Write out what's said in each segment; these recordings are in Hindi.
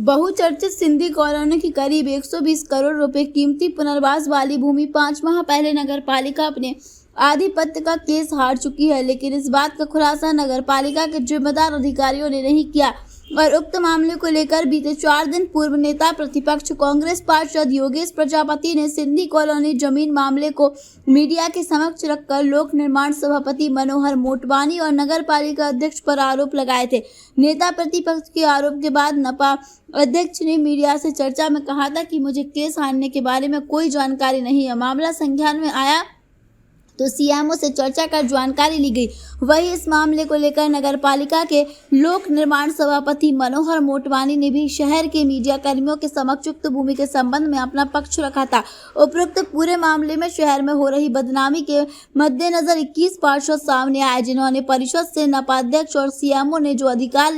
बहुचर्चित सिंधी कॉलोनी की करीब 120 करोड़ रुपए कीमती पुनर्वास वाली भूमि 5 माह पहले नगर पालिका अपने आधिपत्य का केस हार चुकी है, लेकिन इस बात का खुलासा नगर पालिका के जिम्मेदार अधिकारियों ने नहीं किया और उक्त मामले को लेकर बीते 4 दिन पूर्व नेता प्रतिपक्ष कांग्रेस पार्षद योगेश प्रजापति ने सिंधी कॉलोनी जमीन मामले को मीडिया के समक्ष रखकर लोक निर्माण सभापति मनोहर मोटवानी और नगर पालिका अध्यक्ष पर आरोप लगाए थे। नेता प्रतिपक्ष के आरोप के बाद नपा अध्यक्ष ने मीडिया से चर्चा में कहा था कि मुझे केस हारने के बारे में कोई जानकारी नहीं है। मामला संज्ञान में आया तो सीएमओ से चर्चा कर जानकारी ली गई। वही इस मामले को लेकर नगर पालिका के लोक निर्माण सभापति मनोहर मोटवानी ने भी शहर के मीडिया कर्मियों के समक्ष उक्त भूमि के संबंध में अपना पक्ष रखा था। उपरोक्त पूरे मामले में शहर में हो रही बदनामी के मद्देनजर 21 पार्षद सामने आए, जिन्होंने परिषद से नपाध्यक्ष और सीएमओ ने जो अधिकार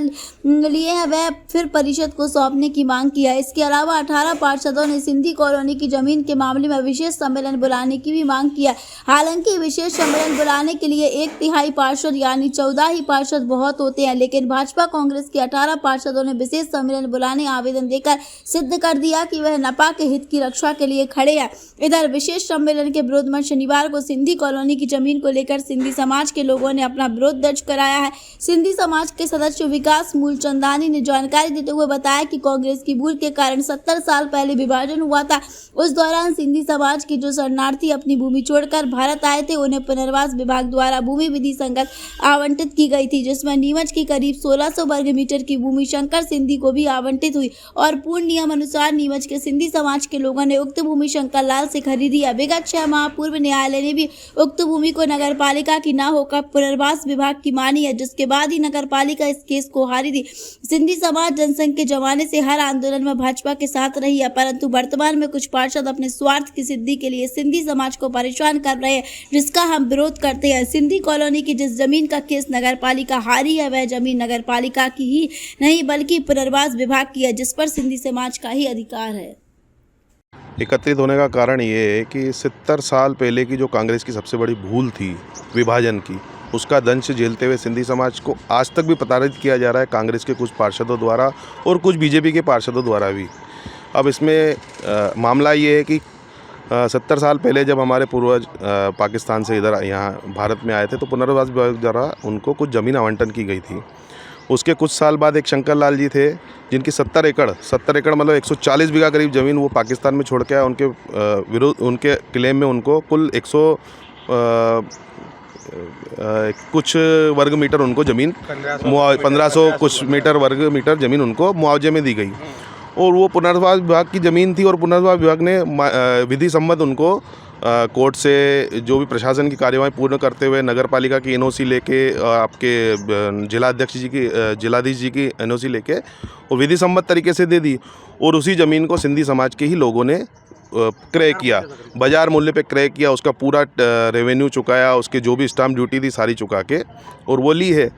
लिए हैं वह फिर परिषद को सौंपने की मांग की है। इसके अलावा 18 पार्षदों ने सिंधी कॉलोनी की जमीन के मामले में विशेष सम्मेलन बुलाने की भी मांग की है। हालांकि विशेष सम्मेलन बुलाने के लिए 1/3 पार्षद यानी 14 ही पार्षद बहुत होते हैं, लेकिन भाजपा कांग्रेस के 18 पार्षदों ने विशेष सम्मेलन बुलाने आवेदन देकर सिद्ध कर दिया कि वह नपा के हित की रक्षा के लिए खड़े हैं। इधर विशेष सम्मेलन के विरोध में शनिवार को सिंधी कॉलोनी की जमीन को लेकर सिंधी समाज के लोगों ने अपना विरोध दर्ज कराया है। सिंधी समाज के सदस्य विकास मूलचंदानी ने जानकारी देते हुए बताया कि कांग्रेस की भूल के कारण 70 साल पहले विभाजन हुआ था। उस दौरान सिंधी समाज के जो शरणार्थी अपनी भूमि छोड़कर भारत आए थे, उन्हें पुनर्वास विभाग द्वारा भूमि विधि संगत आवंटित की गई थी, जिसमें नीमच की करीब 1600 वर्ग मीटर की भूमि शंकर सिंधी को भी आवंटित हुई और पूर्ण नियम अनुसार नीमच के सिंधी समाज के लोगों ने उक्त भूमि शंकर लाल से खरीदी है। विगत 6 माह पूर्व न्यायालय ने भी उक्त भूमि को नगर पालिका की न होकर पुनर्वास विभाग की मानी है, जिसके बाद ही नगर पालिका इस केस को हारी थी। सिंधी समाज जनसंघ के जमाने से हर आंदोलन में भाजपा के साथ रही है, परंतु वर्तमान में कुछ पार्षद अपने स्वार्थ की सिद्धि के लिए सिंधी समाज को परेशान कर रहे हैं, जिसका हम विरोध करते हैं। सिंधी कॉलोनी की जिस जमीन का केस नगर पालिका हारी है, वह जमीन नगर पालिका की ही नहीं बल्कि पुनर्वास विभाग की है, जिस पर सिंधी समाज का ही अधिकार है। एकत्रित होने का कारण ये है कि 70 साल पहले की जो कांग्रेस की सबसे बड़ी भूल थी विभाजन की, उसका दंश झेलते हुए सिंधी समाज को आज तक भी प्रताड़ित किया जा रहा है कांग्रेस के कुछ पार्षदों द्वारा और कुछ बीजेपी के पार्षदों द्वारा भी। अब इसमें मामला ये है कि 70 साल पहले जब हमारे पूर्वज पाकिस्तान से इधर यहाँ भारत में आए थे तो पुनर्वास विभाग द्वारा उनको कुछ ज़मीन आवंटन की गई थी। उसके कुछ साल बाद एक शंकर लाल जी थे जिनकी 70 एकड़ मतलब 140 बीघा करीब ज़मीन वो पाकिस्तान में छोड़ के आए। उनके विरुद्ध उनके क्लेम में उनको कुल 100 कुछ वर्ग मीटर उनको ज़मीन 1500 कुछ मीटर वर्ग मीटर ज़मीन उनको मुआवजे में दी गई और वो पुनर्वास विभाग की ज़मीन थी और पुनर्वास विभाग ने विधि सम्मत उनको कोर्ट से जो भी प्रशासन की कार्यवाही पूर्ण करते हुए नगर पालिका की एनओसी लेके आपके जिलाधीश जी की एनओसी लेके और विधि सम्मत तरीके से दे दी और उसी ज़मीन को सिंधी समाज के ही लोगों ने क्रय किया, बाज़ार मूल्य पे क्रय किया, उसका पूरा रेवेन्यू चुकाया, उसके जो भी स्टाम्प ड्यूटी थी सारी चुका के और वो ली है।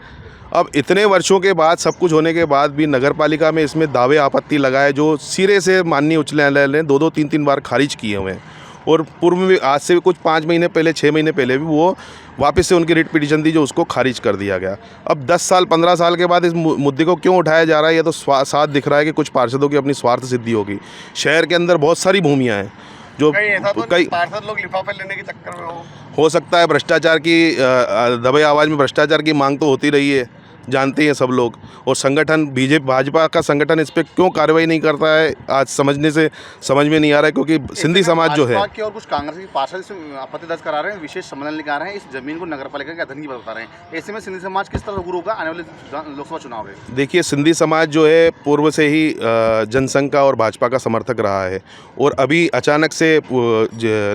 अब इतने वर्षों के बाद सब कुछ होने के बाद भी नगर पालिका में इसमें दावे आपत्ति लगाए जो सिरे से माननीय उच्च न्यायालय ने 2-2 3-3 बार खारिज किए हुए हैं और पूर्व में आज से कुछ 5 महीने पहले 6 महीने पहले भी वो वापस से उनकी रिट पिटीशन थी जो उसको खारिज कर दिया गया। अब 10 साल 15 साल के बाद इस मुद्दे को क्यों उठाया जा रहा है, ये तो साफ दिख रहा है कि कुछ पार्षदों की अपनी स्वार्थ सिद्धि होगी। शहर के अंदर बहुत सारी भूमियाँ हैं जो कई पार्षद लोग लिफाफे लेने के चक्कर में हो सकता है भ्रष्टाचार की दबे आवाज़ में भ्रष्टाचार की मांग तो होती रही है, जानते हैं सब लोग। और संगठन भाजपा का संगठन इस पर क्यों कार्रवाई नहीं करता है आज समझ में नहीं आ रहा है, क्योंकि सिंधी समाज जो है और कुछ कांग्रेस के पार्षद आपत्ति दर्ज करा रहे हैं, विशेष सम्मेलन लेकर आ रहे हैं, इस जमीन को नगर पालिका के अधीन की बता रहे हैं। ऐसे में सिंधी समाज किस तरह गुरु होगा आने वाले लोकसभा चुनाव है? देखिए, सिंधी समाज जो है पूर्व से ही जनसंघ का और भाजपा का समर्थक रहा है और अभी अचानक से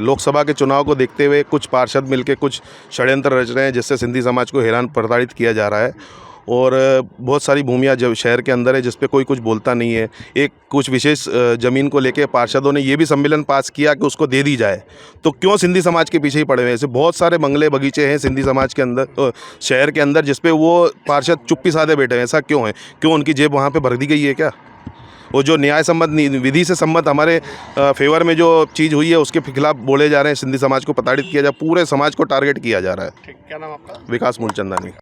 लोकसभा के चुनाव को देखते हुए कुछ पार्षद मिलकर कुछ षड्यंत्र रच रहे हैं जिससे सिंधी समाज को हैरान प्रताड़ित किया जा रहा है और बहुत सारी भूमियाँ जब शहर के अंदर है जिस पे कोई कुछ बोलता नहीं है। एक कुछ विशेष ज़मीन को लेके पार्षदों ने ये भी सम्मेलन पास किया कि उसको दे दी जाए, तो क्यों सिंधी समाज के पीछे ही पड़े हुए हैं? ऐसे बहुत सारे बंगले बगीचे हैं सिंधी समाज के अंदर शहर के अंदर जिस पे वो पार्षद चुप्पी साधे बैठे हैं। ऐसा क्यों है? क्यों उनकी जेब वहाँ पर भर दी गई है क्या? वो जो न्याय सम्मत विधि से सम्मत हमारे फेवर में जो चीज़ हुई है उसके खिलाफ बोले जा रहे हैं, सिंधी समाज को प्रताड़ित किया जा, पूरे समाज को टारगेट किया जा रहा है। क्या नाम आपका? विकास मूलचंदानी।